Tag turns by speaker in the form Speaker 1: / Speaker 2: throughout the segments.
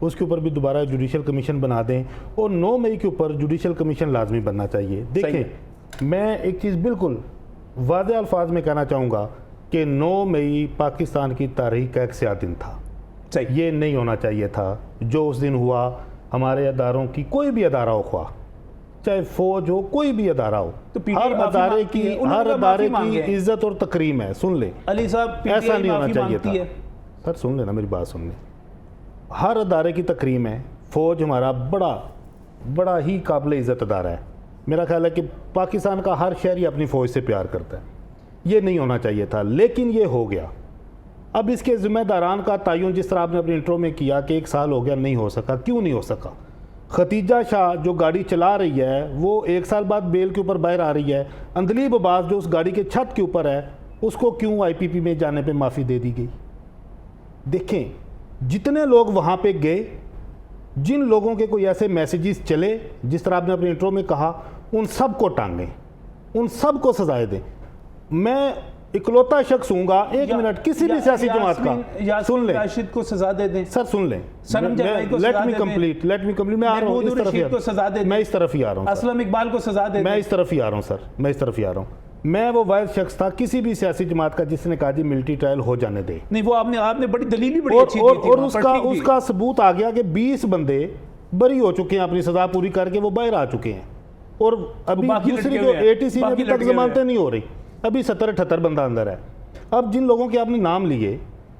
Speaker 1: اس کے اوپر بھی دوبارہ جوڈیشل کمیشن بنا دیں اور 9 مئی کے اوپر جوڈیشل کمیشن لازمی بننا چاہیے. دیکھیں میں ایک چیز بالکل واضح الفاظ میں کہنا چاہوں گا کہ 9 مئی پاکستان کی تاریخ کا ایک سیاہ دن تھا. یہ نہیں ہونا چاہیے تھا. جو اس دن ہوا ہمارے اداروں کی کوئی بھی ادارہ ہو خواہ چاہے فوج ہو کوئی بھی ادارہ ہو ہر ادارے کی عزت اور تکریم ہے. سن لیں
Speaker 2: علی صاحب
Speaker 1: ایسا نہیں ہونا چاہیے تھا. سر سن لیں نا میری بات سن لیں. ہر ادارے کی تکریم ہے. فوج ہمارا بڑا ہی قابل عزت ادارہ ہے. میرا خیال ہے کہ پاکستان کا ہر شہری اپنی فوج سے پیار کرتا ہے. یہ نہیں ہونا چاہیے تھا لیکن یہ ہو گیا. اب اس کے ذمہ داران کا تعین جس طرح آپ نے اپنے انٹرو میں کیا کہ 1 سال ہو گیا نہیں ہو سکا. کیوں نہیں ہو سکا؟ ختیجہ شاہ جو گاڑی چلا رہی ہے وہ 1 سال بعد بیل کے اوپر باہر آ رہی ہے. اندلیب عباس جو اس گاڑی کے چھت کے اوپر ہے اس کو کیوں IPP میں جانے پہ معافی دے دی گئی؟ دیکھیں جتنے لوگ وہاں پہ گئے جن لوگوں کے کوئی ایسے میسیجز چلے جس طرح آپ نے اپنے انٹرو میں کہا ان سب کو ٹانگیں ان سب کو سزائیں دیں. میں اکلوتا شخص ہوں گا 1 منٹ کسی بھی سیاسی جماعت کا سن لیں
Speaker 2: راشد کو سزا دے دیں.
Speaker 1: سر سن لیں لیٹ می کمپلیٹ میں آ رہا ہوں اس طرف میں اس طرف ہی آ رہا ہوں.
Speaker 2: اسلم اقبال کو سزا دے دیں.
Speaker 1: میں اس طرف ہی آ رہا ہوں سر میں اس طرف ہی آ رہا ہوں. میں وہ واحد شخص تھا کسی بھی سیاسی جماعت کا جس نے کہا جی ملٹری ٹرائل ہو جانے دے.
Speaker 2: نہیں وہ آپ نے بڑی دلیل بڑی اچھی دی تھی
Speaker 1: اور اس کا ثبوت آ گیا کہ 20 بندے بری ہو چکے ہیں اپنی سزا پوری کر کے وہ باہر آ چکے ہیں. اور ابھی دوسری جو ATC میں ابھی تک ضمانتیں نہیں ہو رہی. ابھی 70-78 بندہ اندر ہے. اب جن لوگوں کے آپ نے نام لیے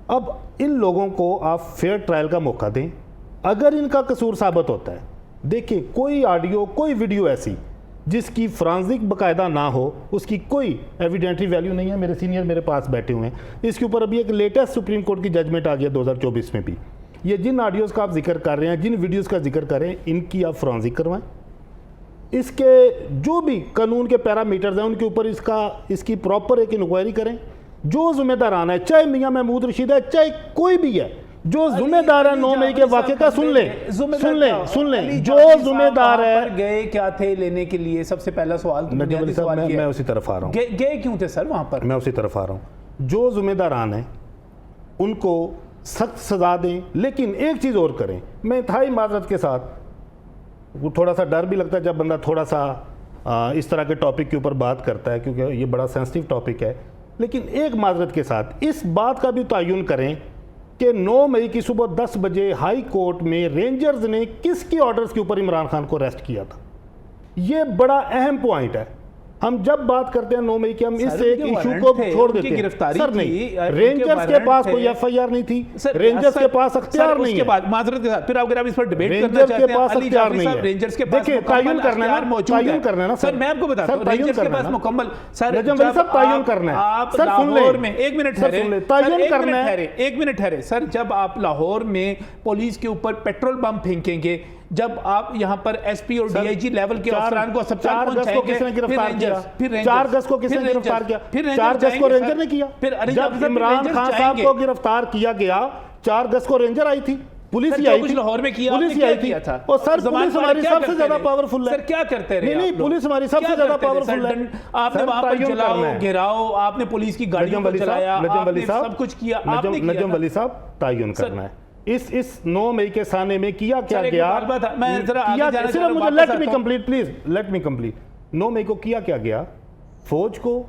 Speaker 1: اب ان لوگوں کو آپ فیئر ٹرائل کا موقع دیں. اگر ان کا قصور ثابت ہوتا ہے دیکھیں کوئی آڈیو کوئی ویڈیو ایسی جس کی فرانزک باقاعدہ نہ ہو اس کی کوئی ایویڈنٹری ویلیو نہیں ہے. میرے سینئر میرے پاس بیٹھے ہوئے ہیں. اس کے اوپر ابھی ایک لیٹسٹ سپریم کورٹ کی ججمنٹ آ گیا 2024 میں بھی. یہ جن آڈیوز کا آپ ذکر کر رہے ہیں جن ویڈیوز کا ذکر کر رہے ہیں ان کی آپ فرانزک کروائیں. اس کے جو بھی قانون کے پیرامیٹرز ہیں ان کے اوپر اس کی پراپر ایک انکوائری کریں. جو ذمہ داران ہے چاہے میاں محمود رشید ہے چاہے کوئی بھی ہے جو ذمہ دار ہے 9 مئی کے واقعے کا سن لیں جو ذمہ دار ہے.
Speaker 2: گئے کیا تھے لینے کے لیے؟ سب سے پہلا سوال
Speaker 1: نجم علی صاحب میں اسی طرف آ رہا ہوں.
Speaker 2: گئے کیوں تھے سر وہاں پر؟
Speaker 1: میں اسی طرف آ رہا ہوں. جو ذمہ داران ہیں ان کو سخت سزا دیں لیکن ایک چیز اور کریں. میں انتہائی معذرت کے ساتھ تھوڑا سا ڈر بھی لگتا ہے جب بندہ تھوڑا سا اس طرح کے ٹاپک کے اوپر بات کرتا ہے کیونکہ یہ بڑا سینسٹیو ٹاپک ہے. لیکن ایک معذرت کے ساتھ اس بات کا بھی تعین کریں کہ 9 مئی کی صبح 10 بجے ہائی کورٹ میں رینجرز نے کس کی آرڈرز کے اوپر عمران خان کو اریسٹ کیا تھا. یہ بڑا اہم پوائنٹ ہے. ہم جب بات کرتے ہیں 9 مئی کی ہم اس سے ایک ایشو کو چھوڑ دیتے ہیں. سر نہیں رینجرز کے پاس کوئی FIR نہیں تھی. رینجرز کے پاس اختیار نہیں ہے.
Speaker 2: معذرت کے ساتھ پھر اگر آپ اس پر ڈیبیٹ کرنا
Speaker 1: رینجرز
Speaker 2: چاہتے
Speaker 1: کے
Speaker 2: ہیں
Speaker 1: پاس اختیار نہیں ہے.
Speaker 2: رینجرز کے پاس
Speaker 1: دیکھیں تعین کرنا ہے نا
Speaker 2: سر میں آپ کو بتاتا ہوں رینجرز کے پاس مکمل سر
Speaker 1: نجم علی صاحب تعین کرنا ہے.
Speaker 2: آپ لاہور میں 1 منٹ
Speaker 1: ٹھہرے
Speaker 2: 1 منٹ ٹھہرے سر جب آپ لاہور میں پولیس کے اوپر پیٹرول بم پھینکیں گے جب آپ یہاں پر SP اور DIG لیول کے افسران کو اسپتال پہنچائیں گے
Speaker 1: 4 اگست کو کس نے گرفتار کیا 4 اگست کو رینجر نے کیا. جب عمران خان صاحب کو گرفتار کیا گیا 4 اگست کو رینجر آئی تھی پولیس ہی آئی تھی.
Speaker 2: لاہور میں کیا
Speaker 1: پولیس ہی آئی تھی. اور سر پولیس ہماری سب سے زیادہ پاورفل ہے.
Speaker 2: سر کیا کرتے رہے؟
Speaker 1: نہیں پولیس ہماری سب سے زیادہ پاورفل ہے.
Speaker 2: آپ نے وہاں پر جلاؤ گھیراؤ آپ نے پولیس کی گاڑیوں کو چلایا آپ نے سب کچھ کیا.
Speaker 1: نجم ولی صاحب تعین کرنا ہے. اس 9 مئی کے سانے میں کیا گیا صرف مجھے let me complete please let me complete 9 مئی کو کیا گیا فوج کو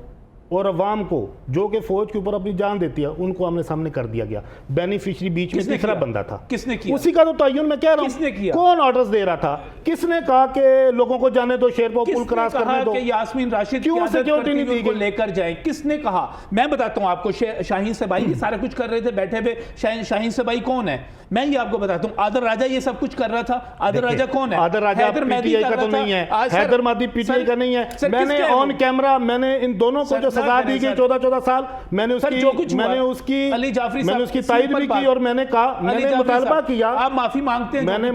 Speaker 1: اور عوام کو جو کہ فوج کے اوپر اپنی جان دیتی ہے ان کو آمنے سامنے کر دیا گیا. بینیفیشری بیچ میں تیسرا بندہ تھا.
Speaker 2: کس نے کیا؟
Speaker 1: اسی کا تو تعین میں کہہ رہا ہوں. کون آرڈرز دے رہا تھا؟ کس نے کہا کہ لوگوں کو جانے دو شیرپور پل کراس کرنے دو؟
Speaker 2: کہ یاسمین راشد
Speaker 1: کیوں سیکیورٹی نہیں دی گئی؟
Speaker 2: لے کر جائیں. کس نے کہا؟ میں بتاتا ہوں آپ کو. شاہین سبائی یہ سارا کچھ کر رہے تھے بیٹھے ہوئے. شاہین سبائی کون ہے؟ میں یہ آپ کو بتاتا ہوں. عادل راجہ یہ سب کچھ کر رہا تھا. عادل راجہ کون ہے؟
Speaker 1: عادل راجہ PTI کا تو نہیں ہے. حیدر مہدی PTI کا نہیں ہے. میں نے آن کیمرہ میں نے ان دونوں کو جو سزا دی گئی 14 سال میں نے اس کی تائید بھی کی اور میں نے کہا میں نے مطالبہ کیا.
Speaker 2: آپ معافی مانگتے ہیں؟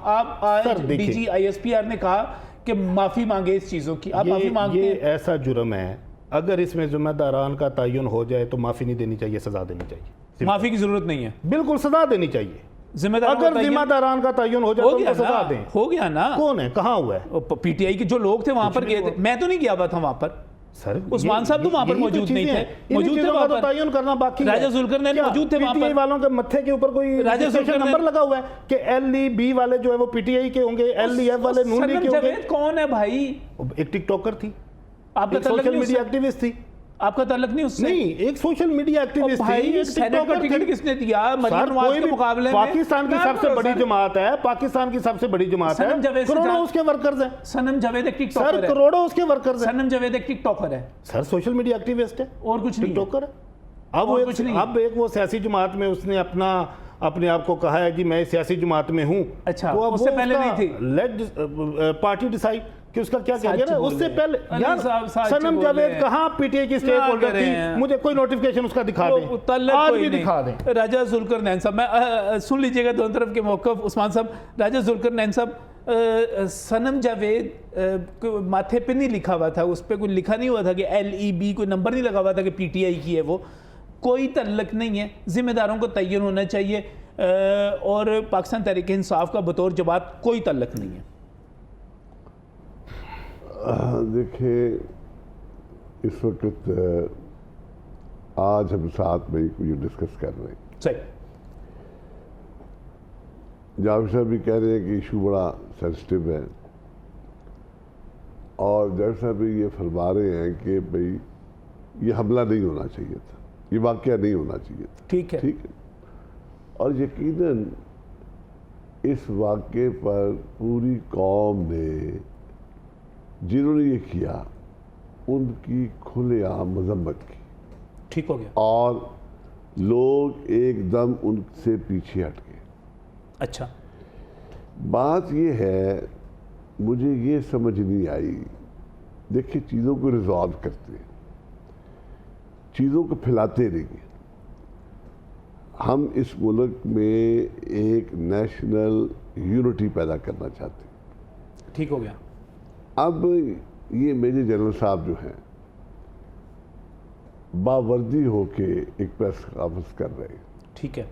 Speaker 2: آپ DG ISPR نے کہا کہ معافی مانگے اس چیزوں کی. آپ معافی مانگتے ہیں؟
Speaker 1: یہ ایسا جرم ہے اگر اس میں ذمہ داران کا تعین ہو جائے تو معافی نہیں دینی چاہیے سزا دینی چاہیے.
Speaker 2: معافی کی ضرورت نہیں ہے.
Speaker 1: بالکل سزا دینی چاہیے. اگر ذمہ داران کا تعین ہو جائے تو سزا دیں.
Speaker 2: ہو گیا نا.
Speaker 1: کون ہے کہاں ہوا ہے؟
Speaker 2: PTI کے جو لوگ تھے وہاں پر گئے تھے. میں تو نہیں گیا ہوا تھا وہاں پر.
Speaker 1: سر
Speaker 2: عثمان صاحب تو وہاں پر موجود نہیں تھے, موجود تھے وہاں پر
Speaker 1: تعین کرنا باقی.
Speaker 2: راجہ ذوالقرنین موجود تھے وہاں پر.
Speaker 1: پی ٹی آئی والوں کے متھے کے اوپر کوئی نمبر لگا ہوا ہے کہ ایل ای بی والے جو ہے وہ پی ٹی آئی کے ہوں گے, ایل ای ایف والے نون لیگ کے ہوں گے.
Speaker 2: جاوید کون ہے بھائی؟
Speaker 1: ایک ٹک ٹاکر تھی,
Speaker 2: آپ کا
Speaker 1: سوشل میڈیا ایکٹیوسٹ تھی.
Speaker 2: آپ کا تعلق نہیں اس سے؟
Speaker 1: نہیں, ایک سوشل میڈیا ایکٹیوسٹ تھی.
Speaker 2: سینیٹ کا ٹکٹ کس نے دیا مریم نواز کے مقابلے میں؟
Speaker 1: پاکستان کی سب سے بڑی جماعت ہے, پاکستان کی سب سے بڑی جماعت ہے, کروڑوں اس کے ورکرز ہیں.
Speaker 2: سنم جاوید ایک ٹک ٹاکر
Speaker 1: سر
Speaker 2: ہے.
Speaker 1: کروڑوں اس کے ورکرز ہیں.
Speaker 2: سنم جاوید ایک ٹک ٹاکر ہے
Speaker 1: سر, سوشل میڈیا ایکٹیوسٹ ہے
Speaker 2: اور کچھ نہیں,
Speaker 1: ٹک ٹاکر ہے. اب ایک وہ سیاسی جماعت میں اس نے اپنے آپ کو کہا ہے جی میں سیاسی جماعت میں ہوں.
Speaker 2: اچھا, اس سے پہلے نہیں تھی.
Speaker 1: لیٹ پارٹی ڈیسائیڈ کہ اس کا کیا کیا گیا. اس سے پہلے سنم جاوید کہاں پی ٹی آئی کی اسٹیک ہولڈر تھی, مجھے کوئی نوٹیفیکیشن اس کا دکھا دیں, آج بھی دکھا دیں.
Speaker 2: راجہ ذوالقرنین صاحب, میں سن لیجئے گا دونوں طرف کے موقف. عثمان صاحب, راجہ ذوالقرنین صاحب, سنم جاوید ماتھے پہ نہیں لکھا ہوا تھا, اس پہ کوئی لکھا نہیں ہوا تھا کہ ایل ای بی, کوئی نمبر نہیں لگا ہوا تھا کہ پی ٹی آئی کی ہے. وہ کوئی تعلق نہیں ہے. ذمہ داروں کو تعین ہونا چاہیے, اور پاکستان تحریک انصاف کا بطور جماعت کوئی تعلق نہیں ہے.
Speaker 3: دیکھیں, اس وقت آج ہم ساتھ میں یہ ڈسکس کر رہے ہیں.
Speaker 2: صحیح.
Speaker 3: جاوید صاحب بھی کہہ رہے ہیں کہ ایشو بڑا سینسٹیو ہے, اور جاوید صاحب بھی یہ فرما رہے ہیں کہ بھئی یہ حملہ نہیں ہونا چاہیے تھا, یہ واقعہ نہیں ہونا چاہیے تھا.
Speaker 2: ٹھیک ہے,
Speaker 3: ٹھیک ہے. اور یقیناً اس واقعے پر پوری قوم نے, جنہوں نے یہ کیا, ان کی کھلے عام مذمت کی.
Speaker 2: ٹھیک ہو گیا.
Speaker 3: اور لوگ ایک دم ان سے پیچھے ہٹ گئے.
Speaker 2: اچھا,
Speaker 3: بات یہ ہے, مجھے یہ سمجھ نہیں آئی. دیکھیں, چیزوں کو ریزالو کرتے ہیں, چیزوں کو پھیلاتے نہیں ہیں. ہم اس ملک میں ایک نیشنل یونٹی پیدا کرنا چاہتے ہیں.
Speaker 2: ٹھیک ہو گیا.
Speaker 3: اب یہ میجر جنرل صاحب جو ہیں باوردی ہو کے ایک پریس کانفرنس کر رہے ہیں.
Speaker 2: ٹھیک ہے.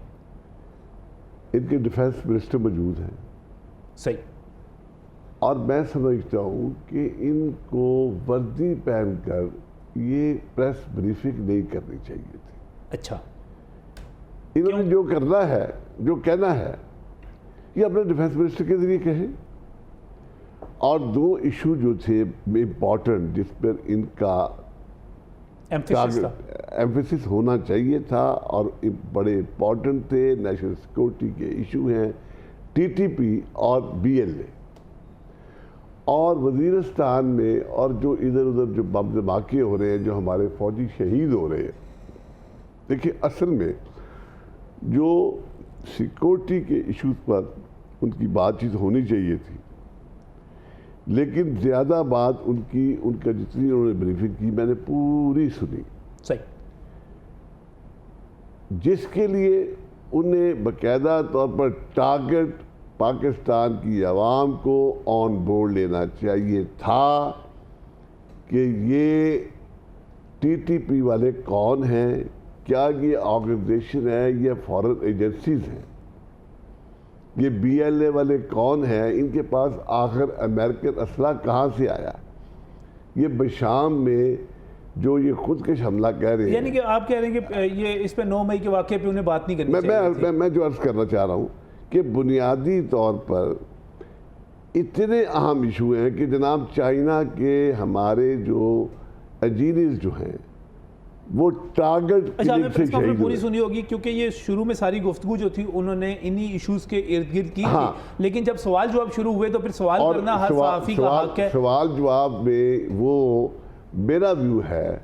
Speaker 3: ان کے ڈیفینس منسٹر موجود ہیں.
Speaker 2: صحیح.
Speaker 3: اور میں سمجھتا ہوں کہ ان کو وردی پہن کر یہ پریس بریفنگ نہیں کرنی چاہیے تھی.
Speaker 2: اچھا.
Speaker 3: انہوں نے جو کرنا ہے, جو کہنا ہے, یہ اپنے ڈیفینس منسٹر کے ذریعے کہیں. اور دو ایشو جو تھے امپورٹنٹ, جس پر ان کا ایمفیسس ہونا چاہیے تھا اور بڑے امپورٹنٹ تھے, نیشنل سیکورٹی کے ایشو ہیں, ٹی ٹی پی اور بی ایل اے. اور وزیرستان میں اور جو ادھر ادھر جو بم دھماکے ہو رہے ہیں, جو ہمارے فوجی شہید ہو رہے ہیں. دیکھیں, اصل میں جو سیکورٹی کے ایشوز پر ان کی بات چیت ہونی چاہیے تھی, لیکن زیادہ بات ان کا جتنی انہوں نے بریفنگ کی میں نے پوری سنی.
Speaker 2: صحیح.
Speaker 3: جس کے لیے انہیں باقاعدہ طور پر ٹارگٹ پاکستان کی عوام کو آن بورڈ لینا چاہیے تھا کہ یہ ٹی ٹی پی والے کون ہیں, کیا یہ آرگنائزیشن ہے, یہ فارن ایجنسیز ہیں, یہ بی ایل اے والے کون ہیں, ان کے پاس آخر امریکن اسلحہ کہاں سے آیا. یہ بشام میں جو یہ خودکش حملہ کہہ رہے ہیں,
Speaker 2: یعنی کہ آپ کہہ رہے ہیں کہ یہ اس پہ 9 مئی کے واقعے پہ انہیں بات نہیں کرنی چاہیے.
Speaker 3: میں جو عرض کرنا چاہ رہا ہوں کہ بنیادی طور پر اتنے اہم ایشو ہیں کہ جناب چائنا کے ہمارے جو انجینئرز جو ہیں وہ ٹارگٹ.
Speaker 2: اچھا, آپ نے پریس کانفرنس پوری سنی ہوگی, کیونکہ یہ شروع میں ساری گفتگو جو تھی انہوں نے انہی ایشوز کے ارد گرد کی تھی, لیکن جب سوال جواب شروع ہوئے تو پھر سوال کرنا ہر صحافی کا حق ہے.
Speaker 3: سوال جواب میں وہ میرا ویو ہے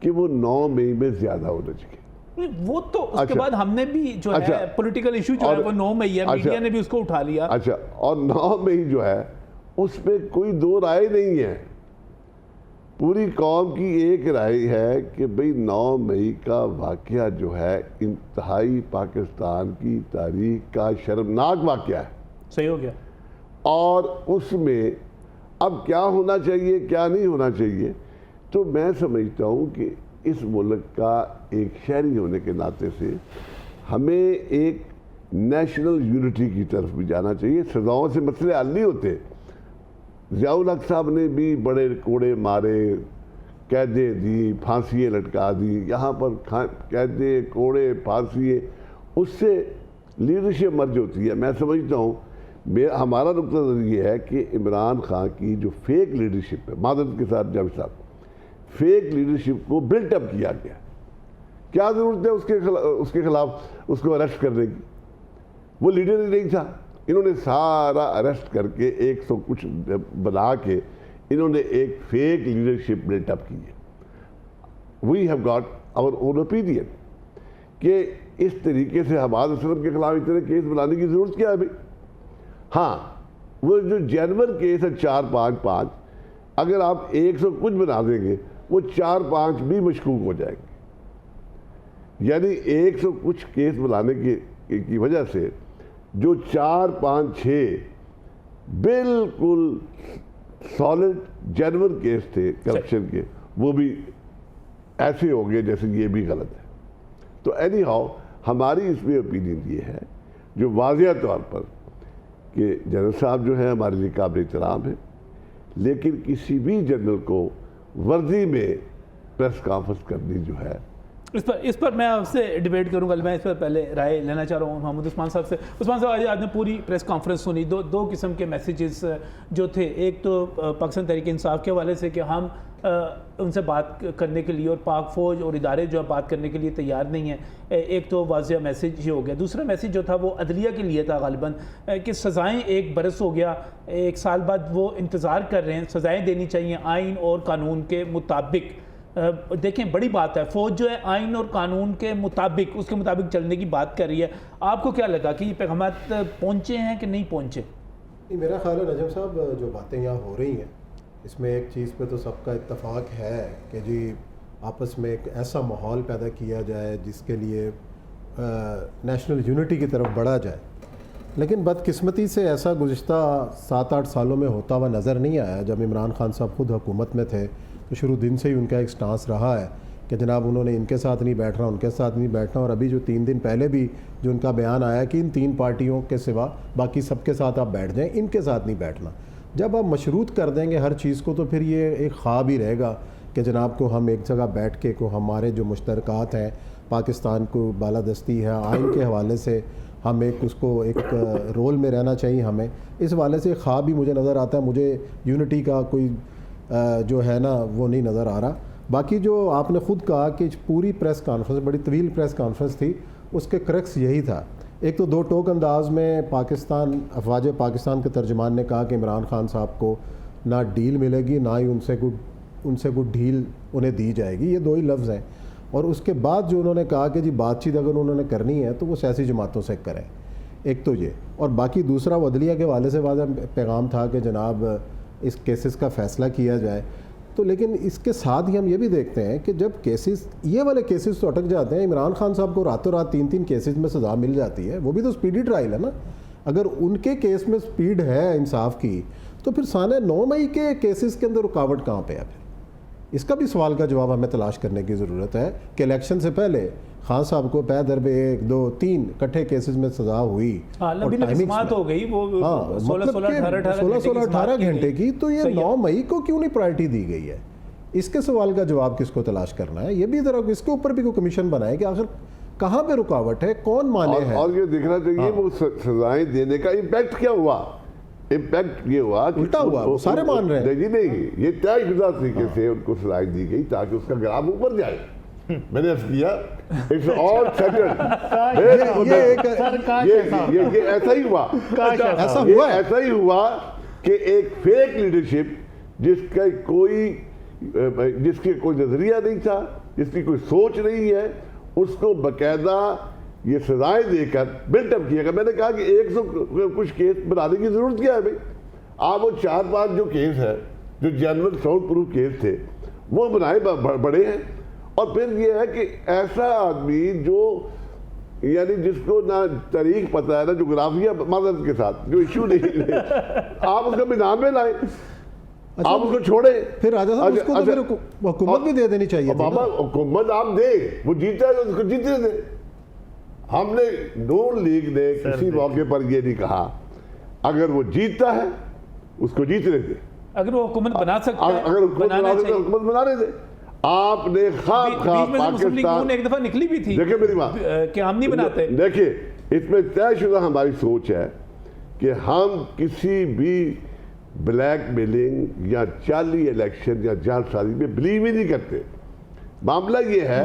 Speaker 3: کہ وہ 9 مئی میں زیادہ ہونا چاہیے.
Speaker 2: وہ تو اس کے بعد ہم نے بھی جو ہے پولیٹیکل ایشو جو ہے وہ 9 مئی ہے, میڈیا نے بھی اس کو اٹھا لیا.
Speaker 3: اچھا, اور 9 مئی جو ہے اس پہ کوئی دو رائے نہیں ہے. پوری قوم کی ایک رائے ہے کہ بھئی 9 مئی کا واقعہ جو ہے انتہائی پاکستان کی تاریخ کا شرمناک واقعہ ہے.
Speaker 2: صحیح ہو گیا.
Speaker 3: اور اس میں اب کیا ہونا چاہیے کیا نہیں ہونا چاہیے, تو میں سمجھتا ہوں کہ اس ملک کا ایک شہری ہونے کے ناطے سے ہمیں ایک نیشنل یونٹی کی طرف بھی جانا چاہیے. سزاؤں سے مسئلے حل نہیں ہوتے. ضیاء الحق صاحب نے بھی بڑے کوڑے مارے قیدیں دی, پھانسیاں لٹکا دی, یہاں پر قیدیں, کوڑے, پھانسیاں, اس سے لیڈرشپ مرج ہوتی ہے. میں سمجھتا ہوں ہمارا نقطہ نظر یہ ہے کہ عمران خان کی جو فیک لیڈرشپ ہے, معذرت کے ساتھ جاوید صاحب, فیک لیڈرشپ کو بلٹ اپ کیا گیا. کیا ضرورت ہے اس کے خلاف اس کو اریسٹ کرنے کی؟ وہ لیڈر ہی نہیں تھا. انہوں نے سارا اریسٹ کر کے 100 کچھ بنا کے انہوں نے ایک فیک لیڈرشپ بلٹ اپ کی ہے. We have got our own opinion کہ اس طریقے سے حماد اسلم کے خلاف اتنے کیس بنانے کی ضرورت کیا ہے بھائی؟ ہاں, وہ جو جینور کیس ہے 455, اگر آپ 100 کچھ بنا دیں گے وہ 4-5 بھی مشکوک ہو جائیں گے. یعنی 100 کچھ کیس بنانے کی وجہ سے جو 4-5-6 بالکل سالڈ جینور کیس تھے کرپشن کے, وہ بھی ایسے ہو گئے جیسے یہ بھی غلط ہے. تو اینی ہاؤ ہماری اس میں اوپینین یہ ہے جو واضح طور پر کہ جنرل صاحب جو ہے ہمارے لیے قابل احترام ہے, لیکن کسی بھی جنرل کو ورزی میں پریس کانفرنس کرنی جو ہے,
Speaker 2: اس پر میں آپ سے ڈیبیٹ کروں گا. میں اس پر پہلے رائے لینا چاہ رہا ہوں محمد عثمان صاحب سے. عثمان صاحب, آج نے پوری پریس کانفرنس سنی, دو قسم کے میسیجز جو تھے. ایک تو پاکستان تحریک انصاف کے حوالے سے کہ ہم ان سے بات کرنے کے لیے اور پاک فوج اور ادارے جو بات کرنے کے لیے تیار نہیں ہیں, ایک تو واضح میسیج یہ ہو گیا. دوسرا میسیج جو تھا وہ عدلیہ کے لیے تھا غالباً, کہ سزائیں 1 برس ہو گیا, 1 سال بعد وہ انتظار کر رہے ہیں, سزائیں دینی چاہیے آئین اور قانون کے مطابق. دیکھیں بڑی بات ہے, فوج جو ہے آئین اور قانون کے مطابق اس کے مطابق چلنے کی بات کر رہی ہے. آپ کو کیا لگا کہ یہ پیغامات پہنچے ہیں کہ نہیں پہنچے؟
Speaker 4: میرا خیال ہے نجم صاحب, جو باتیں یہاں ہو رہی ہیں اس میں ایک چیز پہ تو سب کا اتفاق ہے کہ جی آپس میں ایک ایسا ماحول پیدا کیا جائے جس کے لیے نیشنل یونٹی کی طرف بڑھا جائے. لیکن بدقسمتی سے ایسا گزشتہ 7-8 سالوں میں ہوتا ہوا نظر نہیں آیا. جب عمران خان صاحب خود حکومت میں تھے تو شروع دن سے ہی ان کا ایک سٹانس رہا ہے کہ جناب انہوں نے ان کے ساتھ نہیں بیٹھنا, ان کے ساتھ نہیں بیٹھنا. اور ابھی جو 3 دن پہلے بھی جو ان کا بیان آیا کہ ان 3 پارٹیوں کے سوا باقی سب کے ساتھ آپ بیٹھ جائیں, ان کے ساتھ نہیں بیٹھنا. جب آپ مشروط کر دیں گے ہر چیز کو تو پھر یہ ایک خواب ہی رہے گا کہ جناب کو ہم ایک جگہ بیٹھ کے کو ہمارے جو مشترکات ہیں, پاکستان کو بالادستی ہے آئین کے حوالے سے, ہم اس کو ایک رول میں رہنا چاہیے. ہمیں اس حوالے سے خواب بھی مجھے نظر آتا ہے. مجھے یونٹی کا کوئی جو ہے نا وہ نہیں نظر آ رہا. باقی جو آپ نے خود کہا کہ پوری پریس کانفرنس بڑی طویل پریس کانفرنس تھی, اس کے کریکس یہی تھا. ایک تو 2 ٹوک انداز میں افواج پاکستان کے ترجمان نے کہا کہ عمران خان صاحب کو نہ ڈیل ملے گی, نہ ہی ان سے کوئی ڈیل انہیں دی جائے گی. یہ 2 ہی لفظ ہیں. اور اس کے بعد جو انہوں نے کہا کہ جی بات چیت اگر انہوں نے کرنی ہے تو وہ سیاسی جماعتوں سے کریں. ایک تو یہ, اور باقی دوسرا وہ عدلیہ کے حوالے سے واضح پیغام تھا کہ جناب اس کیسز کا فیصلہ کیا جائے. تو لیکن اس کے ساتھ ہی ہم یہ بھی دیکھتے ہیں کہ جب کیسز یہ والے کیسز تو اٹک جاتے ہیں. عمران خان صاحب کو راتوں رات 3 کیسز میں سزا مل جاتی ہے, وہ بھی تو اسپیڈی ٹرائل ہے نا. اگر ان کے کیس میں سپیڈ ہے انصاف کی تو پھر سانحہ 9 مئی کے کیسز کے اندر رکاوٹ کہاں پہ ہے؟ پھر اس کا بھی سوال کا جواب ہمیں تلاش کرنے کی ضرورت ہے کہ الیکشن سے پہلے خان صاحب کو پے در پہ 1 2 3 کٹھے کیسز میں سزا ہوئی,
Speaker 2: ہو گئی وہ
Speaker 4: 16-18 گھنٹے کی. تو یہ 9 مئی کو کیوں نہیں پرائرٹی دی گئی ہے؟ اس کے سوال کا جواب کس کو تلاش کرنا ہے؟ یہ بھی ذرا اس کے اوپر بھی کوئی کمیشن بنائے کہ آخر کہاں پہ رکاوٹ ہے, کون مانے ہے.
Speaker 3: اور یہ دیکھنا چاہیے وہ سزائیں دینے کا امپیکٹ کیا ہوا. امپیکٹ یہ ہوا
Speaker 4: الٹا ہوا, وہ سارے مان رہے ہیں.
Speaker 3: نہیں, یہ طے شدہ طریقے سے ان کو سزائیں دی گئی تاکہ اس کا گراف اوپر جائے. میں نے عرض کیا اٹس آل سیٹلڈ. یہ ایسا ہی ہوا, ایسا ہی ہوا کہ ایک فیک لیڈرشپ جس کی کوئی نظریہ نہیں تھا, جس کی کوئی سوچ نہیں ہے, اس کو باقاعدہ یہ سزائیں دے کر بلٹ اپ کیا گیا. میں نے کہا کہ 100 کچھ کیس بنانے کی ضرورت کیا ہے بھائی؟ آپ وہ 4-5 جو کیس ہے جو جینرل ساؤنڈ پروف کیس تھے وہ بنائے بڑے ہیں. اور پھر یہ ہے کہ ایسا آدمی جو یعنی جس کو نہ تاریخ پتہ ہے نہ جغرافیہ, معذرت کے ساتھ جو ایشو نہیں ہے, آپ اس کا بھی نام میں لائیں, آپ اس کو چھوڑیں.
Speaker 4: پھر راجہ صاحب اس کو تو پھر حکومت بھی دے دینی چاہیے.
Speaker 3: بابا حکومت آپ دیں, وہ جیتا ہے تو اس کو جیتے دیں. ہم نے نون لیگ نے کسی موقع پر یہ نہیں کہا اگر وہ جیتتا ہے اس کو جیتنے دیں,
Speaker 2: اگر وہ حکومت بنا سکتا ہے
Speaker 3: اگر حکومت بنانے دیں. آپ نے خواب خواہ
Speaker 2: پاکستان ایک دفعہ نکلی بھی تھی،
Speaker 3: دیکھیں میری بات
Speaker 2: کہ ہم نہیں بناتے.
Speaker 3: دیکھیں اس میں طے شدہ ہماری سوچ ہے کہ ہم کسی بھی بلیک میلنگ یا جعلی الیکشن یا جعل سازی میں بلیو ہی نہیں کرتے. معاملہ یہ ہے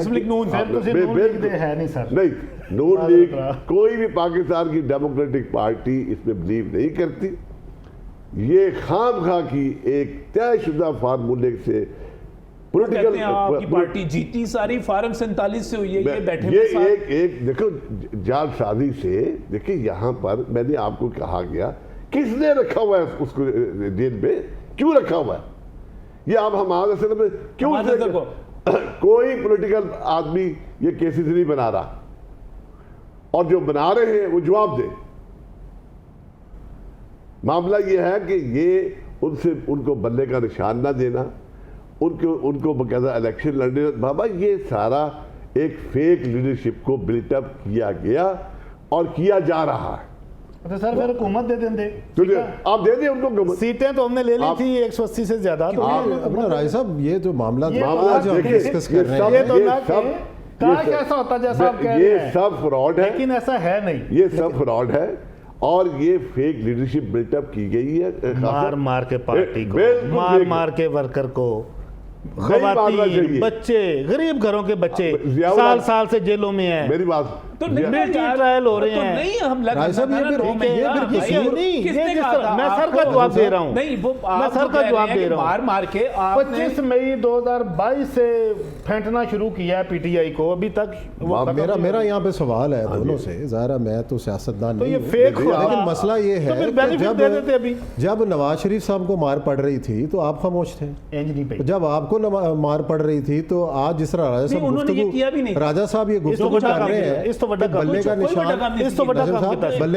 Speaker 3: نہیں، نون لیگ کوئی بھی پاکستان کی ڈیموکریٹک پارٹی اس میں بلیو نہیں کرتی. یہ خام خواہ کی ایک طے شدہ فارمولے سے
Speaker 2: کہتے ہیں آپ کی پارٹی جیتی ساری فارم 47 سے ہوئی ہے، یہ بیٹھے
Speaker 3: یہ ایک دیکھو جعل سازی سے. دیکھیں یہاں پر میں نے آپ کو کہا گیا کس نے رکھا ہوا ہے اس کو جیل میں، کیوں رکھا ہوا ہے، یہ آپ ہمارے سے کیوں کوئی پولیٹیکل آدمی یہ کیسز نہیں بنا رہا، اور جو بنا رہے ہیں وہ جواب دیں. معاملہ یہ ہے کہ یہ ان کو بلے کا نشان نہ دینا، ان کو باقاعدہ الیکشن لڑنے. بابا یہ سارا ایک فیک لیڈرشپ کو بلٹ اپ کیا گیا اور کیا جا رہا ہے.
Speaker 1: اچھا سر پھر حکومت دے دیں
Speaker 3: آپ دے دیں ان کو
Speaker 1: سیٹیں تو ہم نے لے لی تھی 180 سے زیادہ.
Speaker 4: اپنا رائے صاحب یہ جو معاملہ ڈسکس کر رہے
Speaker 1: ہیں ایسا ہوتا جیسا آپ کہہ رہے ہیں،
Speaker 3: یہ سب فراڈ ہے،
Speaker 1: لیکن ایسا ہے نہیں،
Speaker 3: یہ سب فراڈ ہے اور یہ فیک لیڈرشپ بلٹ اپ کی گئی ہے.
Speaker 1: مار کے پارٹی کو، مار کے ورکر کو، خواتین، بچے، غریب گھروں کے بچے سال سے جیلوں میں ہیں.
Speaker 3: میری بات
Speaker 2: تو
Speaker 1: ٹرائل ہو رہے ہیں.
Speaker 2: میں
Speaker 1: سر کا جواب دے رہا ہوں، میں سر کا جواب دے رہا ہوں.
Speaker 2: مار کے
Speaker 1: 25 مئی 2022 سے پھینٹنا شروع کیا ہے پی ٹی آئی کو، ابھی تک.
Speaker 4: میرا یہاں پہ سوال ہے دونوں سے، ظاہر میں تو سیاستدان نہیں ہوں،
Speaker 1: لیکن
Speaker 4: مسئلہ یہ ہے جب نواز شریف صاحب کو مار پڑ رہی تھی تو آپ خاموش تھے، جب آپ کو مار پڑ رہی تھی تو آج جس طرح راجہ صاحب یہ گفتگو کر رہے ہیں، بلے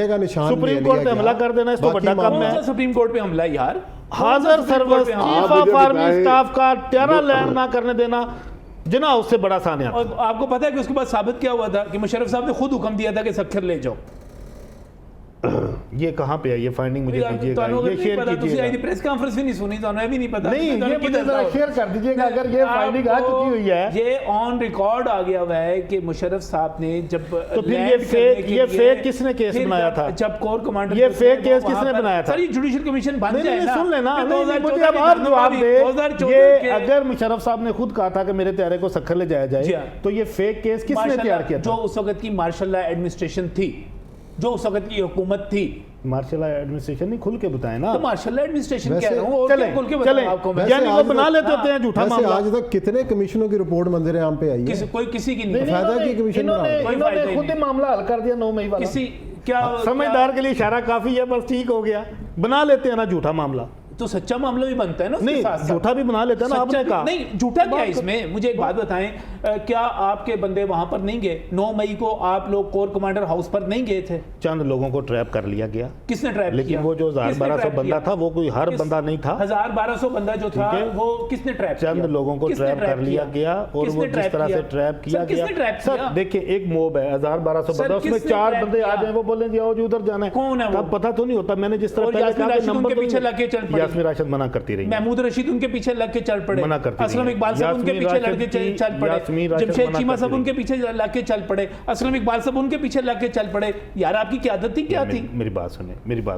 Speaker 4: کا نشان
Speaker 1: سپریم کورٹ پہ حملہ کر دینا اس تو بڑا کام ہے.
Speaker 2: سپریم کورٹ پہ حملہ یار،
Speaker 1: حاضر service chief of army staff کا ٹیرا لینڈ نہ کرنے دینا جناح اس سے بڑا سانیہ.
Speaker 2: اور آپ کو پتا ہے کہ اس کے بعد ثابت کیا ہوا تھا کہ مشرف صاحب نے خود حکم دیا تھا کہ سکھر لے جاؤ.
Speaker 1: یہ کہاں پہ ہے یہ فائنڈنگ مجھے دیجیے گا، یہ شیئر کیجیے گا.
Speaker 2: پریس کانفرنس بھی نہیں سنی تو بھی نہیں پتا.
Speaker 1: نہیں یہ مجھے ذرا شیئر کر دیجیے گا اگر یہ فائنڈنگ آ چکی ہوئی ہے.
Speaker 2: یہ آن ریکارڈ آ گیا ہوا ہے کہ مشرف صاحب نے جب
Speaker 1: تو پھر یہ فیک کس نے کیس بنایا تھا،
Speaker 2: جب کور کمانڈر
Speaker 1: یہ فیک کیس کس نے بنایا تھا.
Speaker 2: سر یہ جوڈیشل کمیشن بن جائے نا،
Speaker 1: سن لینا مجھے اب آپ جواب دے. یہ اگر مشرف صاحب نے خود کہا تھا کہ میرے طیارے کو سکھر لے جایا جائے تو یہ فیک کیس کس نے تیار کیا تھا؟
Speaker 2: جو اس وقت کی مارشل لا ایڈمنسٹریشن تھی، جو اس وقت کی حکومت تھی.
Speaker 1: مارشل لا ایڈمنسٹریشن نہیں، کھل کے بتائیں نا.
Speaker 2: تو مارشل لا ایڈمنسٹریشن کہہ رہا ہوں، اور کھل کے بتاؤں آپ کو میں.
Speaker 1: یعنی وہ بنا لیتے ہوتے ہیں جھوٹا معاملہ.
Speaker 4: آج تک کتنے کمیشنوں کی رپورٹ منظر عام پہ آئی ہے؟
Speaker 2: کوئی کسی کی نہیں.
Speaker 4: فائدہ کی کمیشن
Speaker 1: انہوں نے خود ہی معاملہ حل کر دیا 9 مئی والا.
Speaker 2: کسی کیا
Speaker 1: سمجھدار کے لیے اشارہ کافی ہے، بس ٹھیک ہو گیا. بنا لیتے ہیں نا جھوٹا معاملہ،
Speaker 2: تو سچا معاملہ بھی بنتا ہے نا.
Speaker 1: نہیں جھوٹا بھی بنا لیتا ہے نا. آپ نے کہا
Speaker 2: نہیں جھوٹا کیا ہے اس میں، مجھے ایک بات بتائیں، کیا آپ کے بندے وہاں پر نہیں گئے 9 مئی کو؟ آپ لوگ کور کمانڈر ہاؤس پر نہیں گئے تھے؟
Speaker 1: چند لوگوں کو ٹریپ کر لیا گیا.
Speaker 2: کس نے ٹریپ کیا؟
Speaker 1: لیکن وہ جو 1200 بندہ تھا وہ کوئی ہر بندہ نہیں تھا.
Speaker 2: 1200 بندہ جو تھا وہ کس نے ٹریپ کیا؟
Speaker 1: چند لوگوں کو ٹریپ کر لیا گیا اور وہ جس طرح سے ٹریپ کیا گیا. سر دیکھیں ایک موب ہے 1200 بندہ، اس میں 4 بندے آ جائیں وہ بولیں جی آؤ جی ادھر جانا ہے.
Speaker 2: کون ہے وہ؟
Speaker 1: اب پتہ تو نہیں ہوتا. میں نے جس طرح پہلے کہا کہ نمبر
Speaker 2: کے پیچھے لگ کے چل پڑے.
Speaker 1: یاسمین راشد منع کرتی رہی،
Speaker 2: محمود رشید ان کے پیچھے لگ کے چل پڑے، اسلم اقبال صاحب ان کے پیچھے لگ کے چل پڑے، جمشید چیمہ صاحب ان کے پیچھے لگ کے چل پڑے، اسلم اقبال صاحب ان کے پیچھے لگ کے چل پڑے. یار آپ کی قیادت تھی کیا تھی؟
Speaker 1: میری بات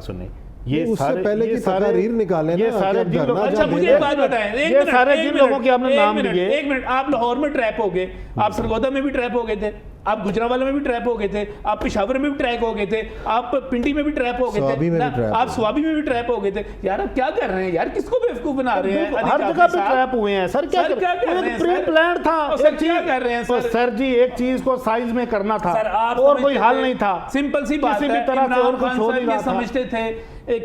Speaker 1: سنیں
Speaker 4: یہ اس سے پہلے کی تقاریر نکالیں نا.
Speaker 1: یہ سارے جن لوگ،
Speaker 2: اچھا مجھے ایک بات بتائیں،
Speaker 1: یہ سارے جن لوگوں کے آپ نے نام لیے.
Speaker 2: ایک منٹ، آپ لاہور میں ٹریپ ہو گئے، آپ سرگودا میں بھی ٹریپ ہو گئے تھے، آپ گجرانوالہ میں بھی ٹریپ ہو گئے تھے، آپ پشاور میں بھی ٹریپ ہو گئے تھے، آپ پنڈی میں بھی ٹریپ ہو گئے تھے، آپ سوابی میں بھی ٹریپ ہو گئے تھے. یار آپ کیا کر رہے ہیں یار؟ کس کو بیوقوف بنا رہے ہیں؟
Speaker 1: ہر جگہ پہ ٹریپ ہوئے ہیں سر. کیا کر رہے ہیں؟ پری پلان تھا.
Speaker 2: کیا کر رہے ہیں
Speaker 1: سر جی ایک چیز کو سائز میں کرنا تھا اور کوئی حل نہیں تھا.
Speaker 2: سمپل سی بات ہے، عمران خان صاحب یہ سمجھتے تھے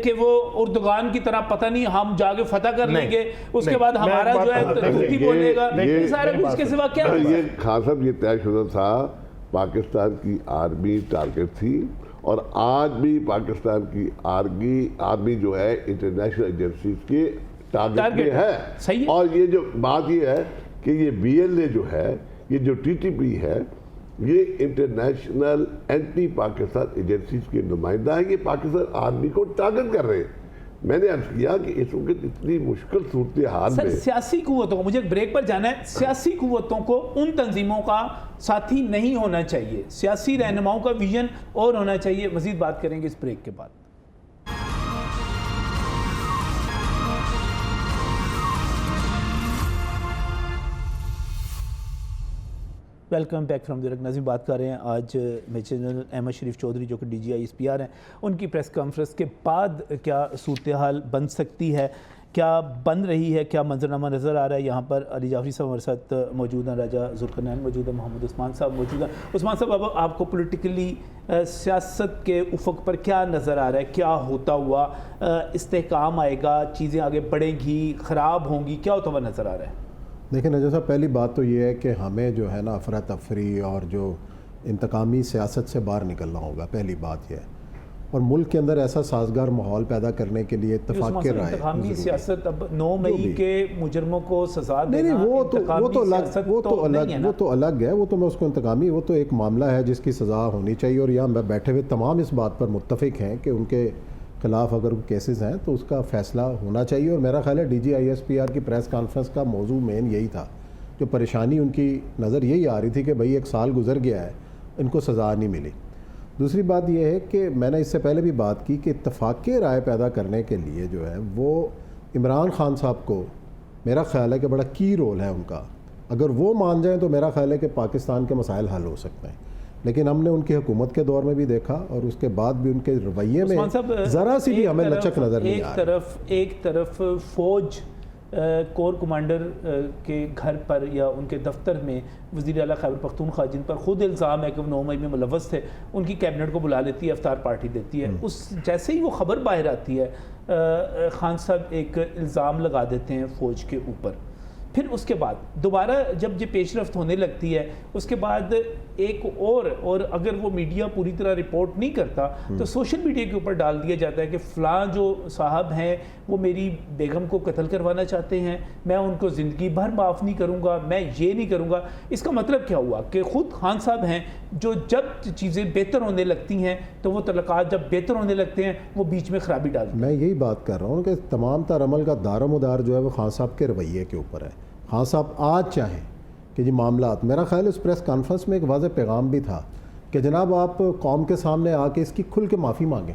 Speaker 2: کہ وہ اردوغان کی طرح پتہ نہیں ہم جا کے فتح کر لیں گے، اس کے بعد ہمارا جو ہے جھوٹی بولے گا. یہ سارا کچھ کے سوا کیا؟
Speaker 3: یہ خان صاحب یہ طے شدہ تھا، پاکستان کی آرمی ٹارگٹ تھی اور آج بھی پاکستان کی آرمی جو ہے انٹرنیشنل ایجنسیز کے ٹارگٹ میں ہے. اور یہ جو بات یہ ہے کہ یہ بی ایل اے جو ہے، یہ جو ٹی ٹی پی ہے، یہ انٹرنیشنل اینٹی پاکستان ایجنسیز کے نمائندہ ہیں. یہ پاکستان آرمی کو ٹارگٹ کر رہے ہیں. میں نے عرض کیا کہ اس وقت اتنی مشکل صورتحال
Speaker 2: سر
Speaker 3: میں
Speaker 2: سیاسی قوتوں کو، مجھے بریک پر جانا ہے، سیاسی قوتوں کو ان تنظیموں کا ساتھی نہیں ہونا چاہیے، سیاسی رہنماؤں کا ویژن اور ہونا چاہیے. مزید بات کریں گے اس بریک کے بعد. ویلکم بیک فرام دی ناظرین، بات کر رہے ہیں آج میجر جنرل احمد شریف چودھری جو کہ D G I S P R ہیں، ان کی پریس کانفرنس کے بعد کیا صورتحال بن سکتی ہے، کیا بن رہی ہے، کیا منظرنامہ نظر آ رہا ہے. یہاں پر علی جعفری صاحب ہمارے ساتھ موجود ہیں، راجہ ذوالقرنین موجود ہیں، محمد عثمان صاحب موجود ہیں. عثمان صاحب، اب آپ کو پولیٹیکلی سیاست کے افق پر کیا نظر آ رہا ہے، کیا ہوتا ہوا استحکام آئے گا، چیزیں آگے بڑھیں گی، خراب ہوں گی، کیا ہوتا ہوا نظر آ رہا ہے؟
Speaker 4: دیکھیں نجم صاحب، پہلی بات تو یہ ہے کہ ہمیں جو ہے نا افراتفری اور جو انتقامی سیاست سے باہر نکلنا ہوگا. پہلی بات یہ ہے، اور ملک کے اندر ایسا سازگار ماحول پیدا کرنے کے لیے اتفاق کے رائے
Speaker 2: انتقامی سیاست اب 9 مئی کے مجرموں کو سزا دینا،
Speaker 4: نہیں وہ تو الگ ہے، وہ تو میں اس کو انتقامی، وہ تو ایک معاملہ ہے جس کی سزا ہونی چاہیے. اور یہاں بیٹھے ہوئے تمام اس بات پر متفق ہیں کہ ان کے خلاف اگر کیسز ہیں تو اس کا فیصلہ ہونا چاہیے. اور میرا خیال ہے D G I S P R کی پریس کانفرنس کا موضوع مین یہی تھا. جو پریشانی ان کی نظر یہی آ رہی تھی کہ بھئی 1 سال گزر گیا ہے، ان کو سزا نہیں ملی. دوسری بات یہ ہے کہ میں نے اس سے پہلے بھی بات کی کہ اتفاق رائے پیدا کرنے کے لیے جو ہے وہ عمران خان صاحب کو میرا خیال ہے کہ بڑا کی رول ہے ان کا. اگر وہ مان جائیں تو میرا خیال ہے کہ پاکستان کے مسائل حل ہو سکتے ہیں. لیکن ہم نے ان کی حکومت کے دور میں بھی دیکھا اور اس کے بعد بھی ان کے رویے میں ذرا سی بھی ہمیں لچک نظر نہیں آ رہی.
Speaker 2: ایک طرف فوج کور کمانڈر کے گھر پر یا ان کے دفتر میں وزیر اعلیٰ خیبر پختونخوا، جن پر خود الزام ہے کہ وہ 9 مئی میں ملوث تھے، ان کی کیبنٹ کو بلا لیتی ہے، افطار پارٹی دیتی ہے. اس جیسے ہی وہ خبر باہر آتی ہے، خان صاحب ایک الزام لگا دیتے ہیں فوج کے اوپر. پھر اس کے بعد دوبارہ جب یہ پیش رفت ہونے لگتی ہے، اس کے بعد ایک اور اگر وہ میڈیا پوری طرح رپورٹ نہیں کرتا تو سوشل میڈیا کے اوپر ڈال دیا جاتا ہے کہ فلاں جو صاحب ہیں وہ میری بیگم کو قتل کروانا چاہتے ہیں، میں ان کو زندگی بھر معاف نہیں کروں گا، میں یہ نہیں کروں گا. اس کا مطلب کیا ہوا کہ خود خان صاحب ہیں جو جب چیزیں بہتر ہونے لگتی ہیں تو وہ تعلقات جب بہتر ہونے لگتے ہیں وہ بیچ میں خرابی ڈالتے ہیں.
Speaker 4: میں یہی بات کر رہا ہوں کہ تمام تر عمل کا دار و مدار جو ہے وہ خان صاحب کے رویے کے اوپر ہے. خان صاحب آج چاہیں کہ جی معاملات، میرا خیال اس پریس کانفرنس میں ایک واضح پیغام بھی تھا کہ جناب آپ قوم کے سامنے آ کے اس کی کھل کے معافی مانگیں.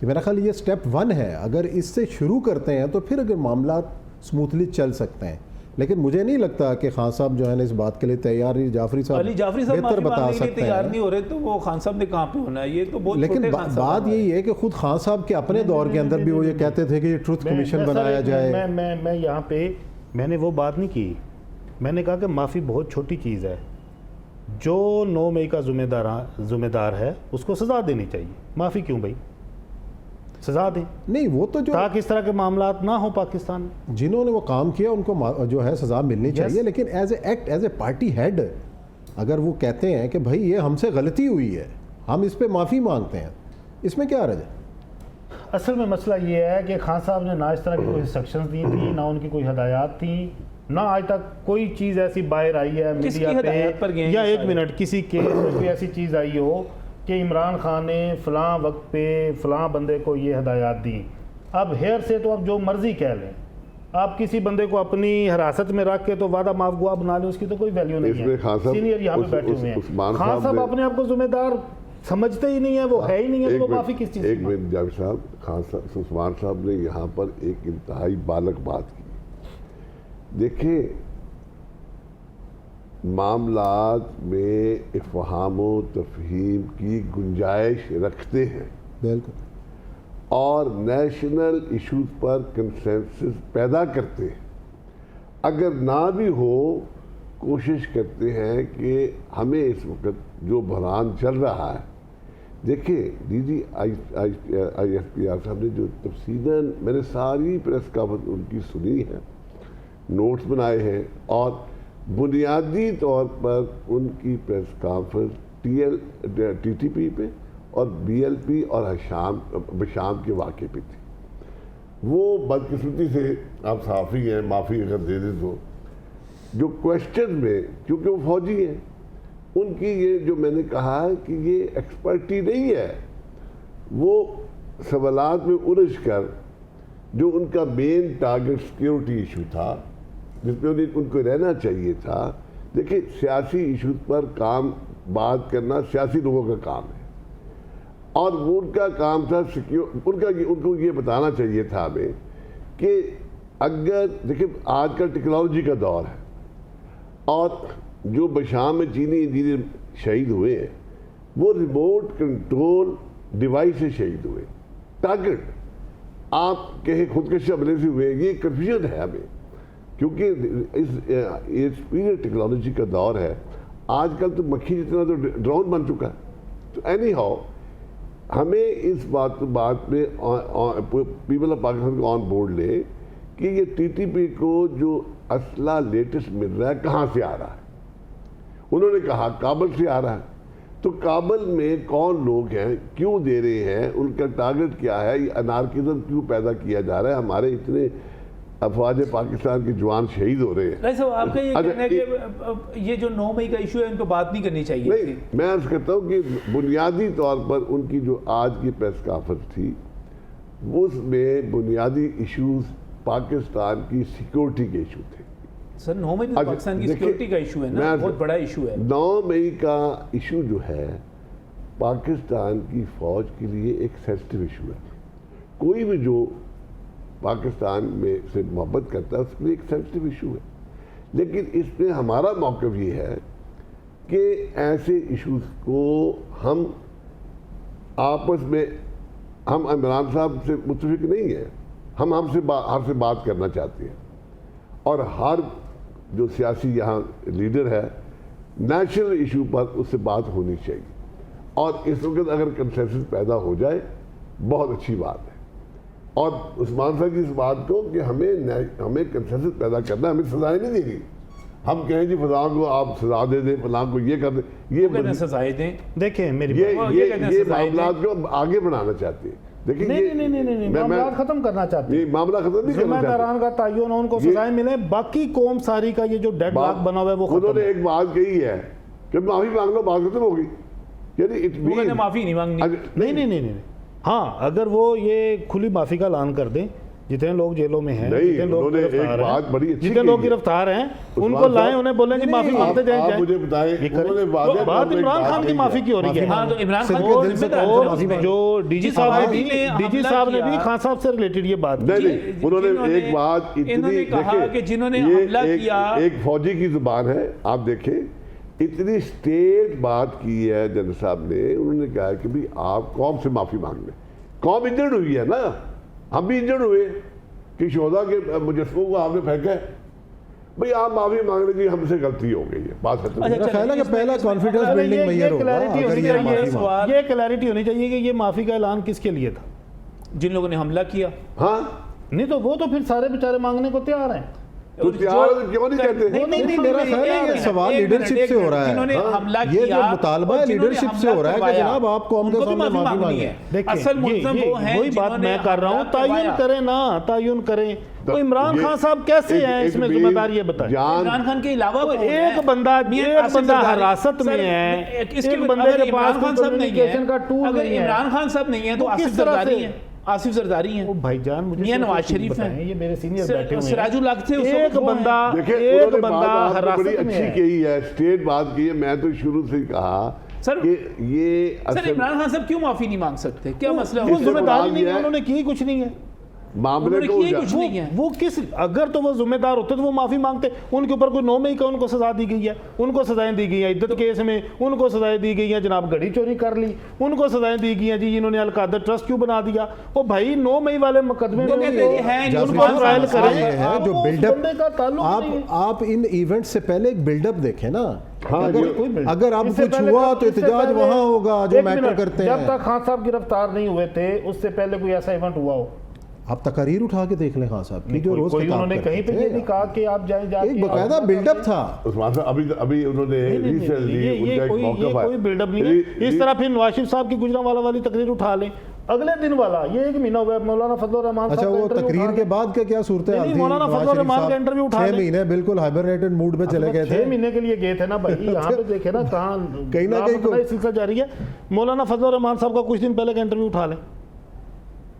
Speaker 4: میرا خیال یہ سٹیپ 1 ہے. اگر اس سے شروع کرتے ہیں تو پھر اگر معاملات سموتھلی چل سکتے ہیں. لیکن مجھے نہیں لگتا کہ خان صاحب جو ہے نا اس بات کے لیے تیار. علی جعفری صاحب بہتر بتا سکتے ہیں.
Speaker 2: تیار نہیں ہو رہے تو وہ خان صاحب نے کہاں پہ ہونا ہے؟ یہ تو بہت.
Speaker 4: لیکن بات یہی ہے کہ خود خان صاحب کے اپنے دور کے اندر بھی وہ یہ کہتے تھے کہ یہ ٹروتھ کمیشن بنایا جائے.
Speaker 1: میں یہاں پہ میں نے وہ بات نہیں کی. میں نے کہا کہ معافی بہت چھوٹی چیز ہے. جو 9 مئی کا ذمہ دار ہے اس کو سزا دینی چاہیے. معافی کیوں بھائی؟ سزا دیں.
Speaker 4: نہیں وہ تو جو
Speaker 1: تاکہ اس طرح کے معاملات نہ ہوں پاکستان میں.
Speaker 4: جنہوں نے وہ کام کیا ان کو جو ہے سزا ملنی چاہیے. لیکن as a act, as a party head اگر وہ کہتے ہیں کہ بھائی یہ ہم سے غلطی ہوئی ہے، ہم اس پہ معافی مانگتے ہیں، اس میں کیا حرج ہے؟
Speaker 1: اصل میں مسئلہ یہ ہے کہ خان صاحب نے نہ اس طرح کی کوئی انسٹرکشنز دی تھی، نہ ان کی کوئی ہدایات تھیں، نہ آج تک کوئی چیز ایسی باہر آئی ہے میڈیا پہ یا 1 منٹ کسی کیس میں کوئی ایسی چیز آئی ہو کہ عمران خان نے فلاں وقت پہ فلاں بندے کو یہ ہدایات دی. اب ہیئر سے تو اب جو مرضی کہہ لیں، آپ کسی بندے کو اپنی حراست میں رکھ کے تو وعدہ معاف گواہ بنا لیں، اس کی تو کوئی ویلیو نہیں ہے. سینئر یہاں پہ بیٹھے ہوئے ہیں. خان صاحب اپنے آپ کو ذمہ دار سمجھتے ہی نہیں ہے، وہ ہے ہی نہیں ہے، تو وہ معافی کس چیز کی؟
Speaker 3: ایک منٹ جاوید صاحب، خان صاحب عثمان صاحب نے یہاں پر ایک انتہائی بالغ بات کی. دیکھیں معاملات میں افہام و تفہیم کی گنجائش رکھتے ہیں
Speaker 4: بالکل،
Speaker 3: اور نیشنل ایشوز پر کنسنسس پیدا کرتے ہیں. اگر نہ بھی ہو کوشش کرتے ہیں کہ ہمیں اس وقت جو بحران چل رہا ہے، دیکھیں D G I S P R صاحب نے جو تفصیلاً میں نے ساری پریس کانفرنس ان کی سنی ہے، نوٹس بنائے ہیں، اور بنیادی طور پر ان کی press conference T T P پہ اور بی ایل پی اور بشام کے واقعے پہ تھی. وہ بدقسمتی سے آپ صحافی ہیں، معافی اگر دے دیں تو جو کوشچن میں، کیونکہ وہ فوجی ہیں، ان کی یہ جو میں نے کہا ہے کہ یہ ایکسپرٹی نہیں ہے، وہ سوالات میں الجھ کر جو ان کا مین ٹارگٹ سیکیورٹی ایشو تھا جس میں ان کو رہنا چاہیے تھا. دیکھیں سیاسی ایشوز پر بات کرنا سیاسی لوگوں کا کام ہے اور وہ ان کا کام تھا ان کو یہ بتانا چاہیے تھا ہمیں کہ اگر دیکھیں آج کل ٹیکنالوجی کا دور ہے اور جو بشام میں چینی انجینئر شہید ہوئے ہیں وہ ریموٹ کنٹرول ڈیوائس سے شہید ہوئے. ٹارگٹ آپ کہیں خودکشی حملے سے ہوئے, یہ کنفیوژن ہے ہمیں کیونکہ اس پیریڈ ٹیکنالوجی کا دور ہے. آج کل تو مکھی جتنا تو ڈرون بن چکا ہے. تو اینی ہاؤ ہمیں اس بات میں پیپل آف پاکستان کو آن بورڈ لے کہ یہ ٹی ٹی پی کو جو اسلحہ لیٹسٹ مل رہا ہے کہاں سے آ رہا ہے. انہوں نے کہا کابل سے آ رہا ہے. تو کابل میں کون لوگ ہیں, کیوں دے رہے ہیں, ان کا ٹارگٹ کیا ہے, یہ انارکزم کیوں پیدا کیا جا رہا ہے. ہمارے اتنے افواج پاکستان کے جوان شہید ہو رہے ہیں.
Speaker 2: رائے صاحب آپ کا یہ کہنا ہے کہ یہ جو 9 مئی کا ایشو ہے ان پہ بات نہیں کرنی چاہیے
Speaker 3: نہیں, میں عرض کرتا ہوں کہ بنیادی طور پر ان کی جو آج کی پریس کانفرنس تھی اس میں بنیادی ایشوز پاکستان کی سیکیورٹی کے ایشو تھے.
Speaker 2: سر 9 مئی پاکستان کی سیکیورٹی کا ایشو ہے نا, بہت بڑا ایشو ہے.
Speaker 3: 9 مئی کا ایشو جو ہے پاکستان کی فوج کے لیے ایک سینسٹیو ایشو ہے. کوئی بھی جو پاکستان میں سے محبت کرتا ہے اس کے لیے ایک سینسٹیو ایشو ہے. لیکن اس میں ہمارا موقف یہ ہے کہ ایسے ایشوز کو ہم آپس میں ہم عمران صاحب سے متفق نہیں ہیں. ہم سے بات کرنا چاہتے ہیں اور ہر جو سیاسی یہاں لیڈر ہے نیشنل ایشو پر اس سے بات ہونی چاہیے. اور اس وقت اگر کنسنسس پیدا ہو جائے بہت اچھی بات ہے. اور عثمان صاحب کی اس بات کو کہ ہمیں کنسنسس پیدا کرنا ہے, ہمیں سزائیں نہیں دینی. ہم کہیں جی فلاں کو آپ سزا دے دیں, فلاں کو یہ کر دیں, یہ
Speaker 2: سزائیں دیں.
Speaker 1: دیکھیں میری
Speaker 3: یہ معاملات کو آگے بڑھانا چاہتے ہیں.
Speaker 1: نہیں معاملات ختم کرنا چاہتے ہیں.
Speaker 3: معاملہ ختم نہیں
Speaker 1: ذمہ
Speaker 3: کرنا
Speaker 1: داران کا تعین ان کو سزائیں ملیں. باقی قوم ساری کا یہ جو ڈیڈ لاک بنا ہوا ہے وہ
Speaker 3: انہوں نے ایک بات کہی ہے کہ معافی مانگ لو, بات ختم ہوگی. یعنی
Speaker 2: معافی نہیں مانگنی.
Speaker 1: نہیں. ہاں اگر وہ یہ کھلی معافی کا اعلان کر دیں, جتنے لوگ جیلوں میں ہیں, جتنے لوگ گرفتار ہیں ان کو لائیں, انہیں بولیں کہ معافی مانگتے جائیں.
Speaker 3: مجھے بتائیں
Speaker 1: بات عمران خان کی معافی کی ہو رہی ہے.
Speaker 2: ہاں تو عمران خان
Speaker 1: جو ڈی جی صاحب نے بھی خان صاحب سے ریلیٹڈ یہ بات
Speaker 3: کی. انہوں نے ایک بات اتنی ایک فوجی کی زبان ہے, آپ دیکھیں اتنی اسٹیٹ بات کی ہے جنرل صاحب نے. انہوں نے کہا کہ بھی آپ قوم سے معافی مانگ لیں. قوم انجرڈ ہوئی ہے نا, ہم بھی انجرڈ ہوئے کہ شہداء کے مجسموں کو آپ نے پھینکا ہے. بھئی آپ معافی مانگ لیں, ہم سے غلطی ہو گئی ہے, بات ختم.
Speaker 5: میرا خیال ہے کہ پہلا کانفیڈنس بلڈنگ میئر ہوگا.
Speaker 1: یہ کلیئرٹی ہونی چاہیے کہ یہ معافی کا اعلان کس کے لیے تھا,
Speaker 2: جن لوگوں نے حملہ کیا.
Speaker 3: ہاں
Speaker 1: نہیں تو وہ تو پھر سارے بیچارے مانگنے کو تیار ہیں.
Speaker 3: تو تیار کیوں نہیں کہتے؟
Speaker 5: نہیں میرا خیال ہے یہ سوال لیڈرشپ سے ہو رہا ہے. یہ جو مطالبہ ہے لیڈرشپ سے ہو رہا ہے کہ جناب آپ قوم کے سامنے معافی مانگیں.
Speaker 2: اصل ملزم وہ ہیں
Speaker 1: وہی بات میں کر رہا ہوں, تعین کریں نا, تعین کریں. تو عمران خان صاحب کیسے ہیں اس میں ذمہ دار, یہ بتائیں.
Speaker 2: عمران خان کے علاوہ
Speaker 1: ایک بندہ حراست میں ہے, ایک بندے کے پاس کمیونیکیشن کا ٹول نہیں ہے.
Speaker 2: عمران خان صاحب نہیں ہے تو آصف زرداری ہیں. آصف زرداری ہیں,
Speaker 1: بھائی جان مجھے
Speaker 2: نواز شریف ہیں,
Speaker 1: یہ میرے سینئر بیٹھے ہوئے ہیں.
Speaker 2: سراج الحق تھے.
Speaker 1: ایک بندہ
Speaker 3: بڑی اچھی کہی ہے, اسٹیٹ بات کی ہے. میں تو شروع سے کہا کہ یہ
Speaker 2: سر عمران خان صاحب کیوں معافی نہیں مانگ سکتے, کیا مسئلہ ہے؟
Speaker 1: وہ ذمہ داری نہیں ہے, انہوں نے کی کچھ نہیں ہے.
Speaker 3: معاملے کو
Speaker 1: وہ کس, اگر تو وہ ذمہ دار ہوتے تو وہ معافی مانگتے. ان کے اوپر کوئی 9 مئی کا ان کو سزا دی گئی ہے, ان کو سزائیں دی گئی ہیں عدت کیس میں, ان کو سزائیں دی گئی ہیں جناب گھڑی چوری کر لی, ان کو سزائیں دی گئی ہیں جی انہوں نے القادر ٹرسٹ کیوں بنا دیا. وہ بھائی 9 مئی والے مقدمے میں
Speaker 5: جو بلڈ اپ, آپ ان ایونٹ سے پہلے ایک بلڈ اپ دیکھیں نا. اگر آپ کچھ ہوا تو احتجاج وہاں ہوگا جو میٹر کرتے ہیں.
Speaker 1: جب تک خان صاحب گرفتار نہیں ہوئے تھے اس سے پہلے کوئی ایسا ایونٹ ہوا ہو,
Speaker 5: آپ تقاریر اٹھا کے دیکھ لیں خان صاحب کی جو روز
Speaker 1: انہوں نے کہیں پہ یہ نہیں کہا کہ آپ جائیں جا کے.
Speaker 5: ایک باقاعدہ بلڈ اپ تھا.
Speaker 3: عثمان صاحب ابھی انہوں نے
Speaker 1: یہ کوئی بلڈ اپ نہیں ہے. اس طرح پھر نواز شریف صاحب کی گجرانوالہ والی تقریر اٹھا لیں, اگلے دن والا یہ 1 مہینہ ہوا مولانا فضل الرحمان صاحب.
Speaker 5: اچھا وہ تقریر کے بعد کا کیا صورتحال تھی؟
Speaker 1: مولانا فضل الرحمان کا انٹرویو اٹھا لیں.
Speaker 5: 6 مہینے بالکل ہائبرنیٹڈ موڈ پہ چلے گئے تھے.
Speaker 1: 6 مہینے کے لیے گئے تھے نا بھائی, یہاں پہ دیکھیں نا کہاں کہیں نہ کہیں سلسلہ جاری ہے. مولانا فضل الرحمان صاحب کا کچھ دن پہلے کا انٹرویو اٹھا لیں.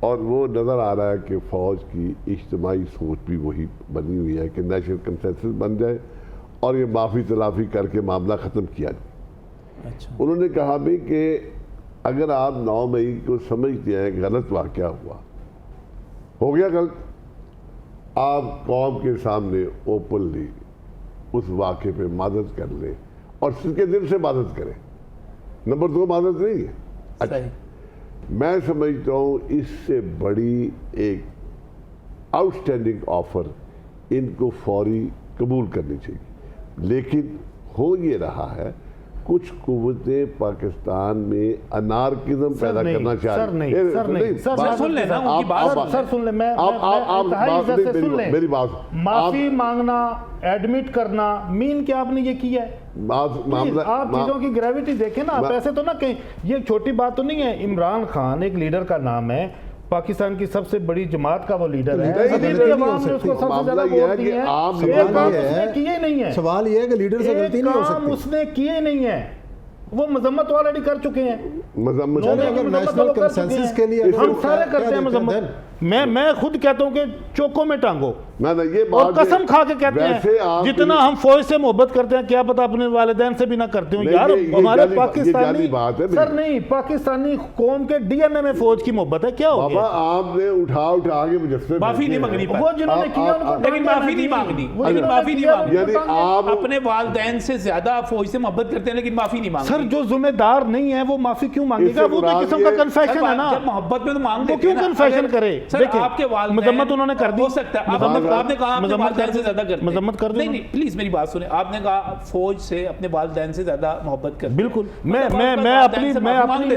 Speaker 3: اور وہ نظر آ رہا ہے کہ فوج کی اجتماعی سوچ بھی وہی بنی ہوئی ہے کہ نیشنل کنسنسس بن جائے اور یہ معافی تلافی کر کے معاملہ ختم کیا جائے۔
Speaker 2: اچھا
Speaker 3: انہوں نے کہا بھی کہ اگر آپ 9 مئی کو سمجھتے ہیں کہ غلط واقعہ ہو گیا غلط، آپ قوم کے سامنے اوپنلی اس واقعے پہ معذرت کر لیں اور سر کے دل سے معذرت کریں۔ نمبر 2 معذرت نہیں ہے۔
Speaker 2: صحیح،
Speaker 3: میں سمجھتا ہوں اس سے بڑی ایک آؤٹ اسٹینڈنگ آفر ان کو فوری قبول کرنی چاہیے، لیکن ہو یہ رہا ہے کچھ قوتیں پاکستان میں انارکزم پیدا کرنا چاہ رہی ہیں۔ میری بات،
Speaker 1: معافی مانگنا، ایڈمٹ کرنا، مین کیا آپ نے یہ کیا ہے؟ آپ چیزوں کی گریویٹی دیکھیں نا، آپ ایسے تو نہ کہیں یہ چھوٹی بات تو نہیں ہے۔ عمران خان ایک لیڈر کا نام ہے، پاکستان کی سب سے بڑی جماعت کا وہ لیڈر ہے،
Speaker 5: سوال یہ ہے کہ لیڈر سے غلطی نہیں ہو سکتی،
Speaker 1: اس نے کیے نہیں ہے، وہ مذمت آلریڈی کر چکے ہیں،
Speaker 5: اگر نیشنل کنسنسس کے لیے
Speaker 1: ہم سارے کرتے ہیں مذمت۔ میں خود کہتا ہوں کہ چوکوں میں ٹانگو،
Speaker 3: یہ
Speaker 1: اور قسم کھا کے کہتے ہیں جتنا ہم فوج سے محبت کرتے ہیں کیا پتا اپنے والدین سے بھی نہ کرتے ہوں۔ یار ہمارے پاکستانی سر نہیں، پاکستانی قوم کے ڈی این اے میں فوج کی محبت ہے، کیا ہو گیا؟
Speaker 3: آپ نے اٹھا کے مجسمے
Speaker 2: معافی نہیں مانگنی،
Speaker 1: وہ جنہوں نے کیا
Speaker 2: لیکن معافی نہیں مانگنی، معافی نہیں مانگنی۔ اپنے والدین سے زیادہ فوج سے محبت کرتے ہیں لیکن معافی نہیں مانگتے۔
Speaker 1: سر جو ذمہ دار نہیں ہے وہ معافی کیوں مانگے گا؟ وہ تو قسم کا کنفیشن ہے نا،
Speaker 2: جب محبت میں تو مانگ
Speaker 1: وہ کیوں کنفیشن کرے؟
Speaker 2: سر آپ کے والدین
Speaker 1: مذمت انہوں نے کر دی،
Speaker 2: ہو سکتا ہے آپ نے کہا اپنے والدین سے زیادہ کرتے ہیں،
Speaker 1: مذمت کر دی،
Speaker 2: نہیں پلیز میری بات سنیں، آپ نے کہا فوج سے اپنے والدین سے زیادہ محبت کرتے ہیں۔
Speaker 1: بالکل، میں اپنی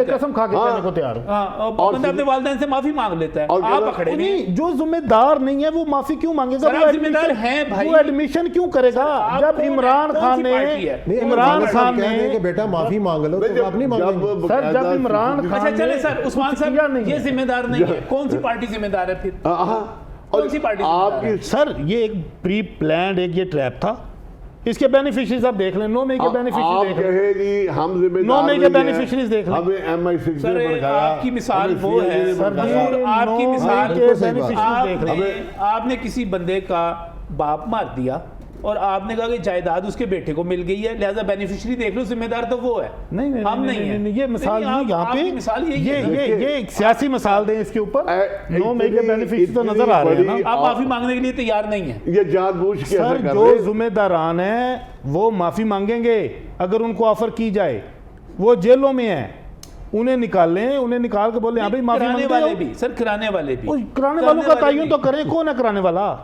Speaker 1: قسم کھا کے کہنے کو تیار ہوں،
Speaker 2: بندہ اپنے والدین سے معافی مانگ لیتا ہے، آپ پکڑے نہیں۔
Speaker 1: جو ذمہ دار نہیں ہے وہ معافی کیوں مانگے گا؟
Speaker 2: سر آپ ذمہ دار ہیں بھائی،
Speaker 1: وہ ایڈمیشن کیوں کرے گا؟ جب عمران خان نے
Speaker 5: کہ بیٹا معافی مانگ لو تو آپ نہیں مانگیں گے۔
Speaker 1: سر جب عمران خان
Speaker 2: اچھا چلے سر عثمان صاحب یہ ذمہ دار نہیں ہے، کون سی پارٹی ذمہ دار ہے پھر؟ کون سی پارٹی ذمہ دار ہے؟
Speaker 1: سر یہ ایک پری پلانڈ ایک یہ ٹریپ تھا، اس کے بینیفیشریز آپ دیکھ لیں، 9 مئی کے بینیفیشریز دیکھ لیں،
Speaker 3: ہم ذمہ دار
Speaker 1: 9 مئی کے بینیفیشریز دیکھ لیں۔
Speaker 3: ہمیں MI6
Speaker 2: سر آپ کی مثال وہ ہے، آپ کی مثال آپ نے کسی بندے کا باپ مار دیا اور آپ نے کہا کہ جائیداد اس کے بیٹے کو مل گئی ہے، لہذا بینیفیشری دیکھ لو، ذمہ دار تو وہ ہے، ہم نہیں ہیں۔
Speaker 1: یہ مثال نہیں، یہاں پہ یہ ایک سیاسی مثال دیں اس کے اوپر، 9 مئی کے بینیفیشری تو نظر آ رہے ہیں نا۔
Speaker 2: آپ معافی مانگنے کے لیے تیار نہیں ہیں،
Speaker 3: یہ جان بوجھ کے
Speaker 1: سر جو ذمہ داران ہیں وہ معافی مانگیں گے اگر ان کو آفر کی جائے، وہ جیلوں میں ہیں، انہیں نکال لیں، انہیں نکال کے بولیں ہاں بھائی معافی مانگتے
Speaker 2: والے بھی سر، کرانے والے بھی،
Speaker 1: کرانے والوں کا تعین تو کریں، کون ہے کرانے والا؟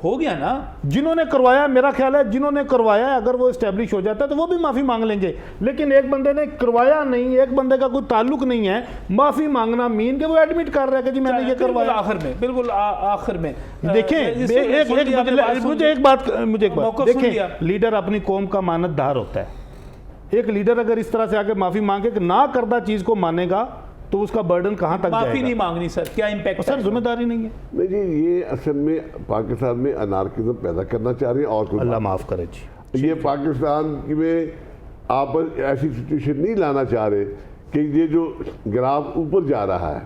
Speaker 2: ہو گیا نا
Speaker 1: جنہوں نے کروایا، میرا خیال ہے جنہوں نے کروایا اگر وہ اسٹیبلش ہو جاتا ہے تو وہ بھی معافی مانگ لیں گے، لیکن ایک بندے نے کروایا نہیں، ایک بندے کا کوئی تعلق نہیں ہے، معافی مانگنا مین کہ وہ ایڈمٹ کر رہا ہے کہ جی میں نے یہ کروایا۔
Speaker 2: آخر میں بالکل آخر میں
Speaker 1: دیکھیں مجھے ایک بات دیکھیں، لیڈر اپنی قوم کا مانت دار ہوتا ہے، ایک لیڈر اگر اس طرح سے آ کے معافی مانگے کہ نہ کردہ چیز کو مانے گا تو اس کا برڈن کہاں تک جائے گا؟
Speaker 2: معافی نہیں مانگنی سر، کیا امپیکٹ؟
Speaker 1: سر ذمہ داری نہیں ہے۔
Speaker 3: نہیں جی، یہ اصل میں پاکستان میں انارکزم پیدا کرنا چاہ رہے ہیں اور
Speaker 1: اللہ معاف کرے جی۔
Speaker 3: یہ پاکستان میں آپ ایسی سچویشن نہیں لانا چاہ رہے کہ یہ جو گراف اوپر جا رہا ہے،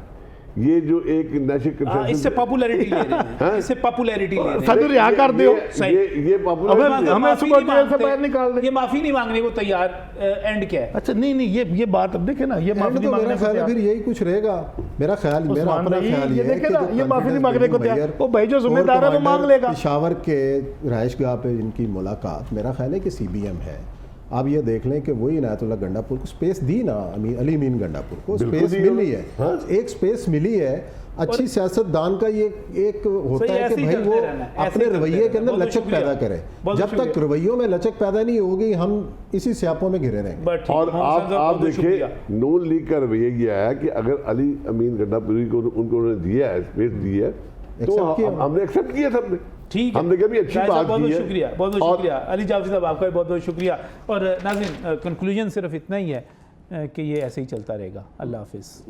Speaker 3: یہ جو ایک نیشنل کنسنسس
Speaker 2: اس سے پاپولیرٹی لے رہے ہیں، اس سے پاپولیرٹی لے رہے ہیں،
Speaker 1: سر رہا کر دیو،
Speaker 3: یہ پاپولیرٹی
Speaker 1: ہمیں صبح جیل سے باہر نکال دیں،
Speaker 2: یہ معافی نہیں مانگنے کو تیار، اینڈ کیا ہے؟
Speaker 1: اچھا نہیں یہ بات اب دیکھیں نا، یہ معافی نہیں مانگنے کو
Speaker 5: پھر یہی کچھ رہے گا، میرا خیال میرا اپنا خیال یہ ہے کہ
Speaker 1: یہ معافی نہیں مانگنے کو تیار، وہ بھائی جو ذمہ دار ہے وہ مانگ لے گا۔
Speaker 5: پشاور کے رہائش گاہ پہ ان کی ملاقات میرا خیال ہے کہ CBM ہے، آپ یہ دیکھ لیں کہ وہی عنایت اللہ گنڈاپور کو سپیس دی نا، علی امین گنڈاپور کو سپیس ملی ہے، ایک سپیس ملی ہے۔ اچھی سیاست دان کا یہ ایک ہوتا ہے کہ بھائی وہ اپنے رویے کے اندر لچک پیدا کرے، جب تک رویوں میں لچک پیدا نہیں ہوگی ہم اسی سیاپوں میں گھرے رہیں گے۔
Speaker 3: اور آپ دیکھیں نون لیگ کا رویہ یہ ہے کہ اگر علی امین گنڈاپوری کو ان کو دیا ہے، اسپیس دی ہے تو ہم نے ایکسیپٹ کیا سب نے،
Speaker 2: ٹھیک ہے،
Speaker 3: ہم نے کبھی اچھی بات کی ہے۔
Speaker 2: شکریہ، بہت بہت شکریہ علی جعفری صاحب، آپ کا بہت بہت شکریہ۔ اور ناظرین کنکلوژن صرف اتنا ہی ہے کہ یہ ایسے ہی چلتا رہے گا۔ اللہ حافظ۔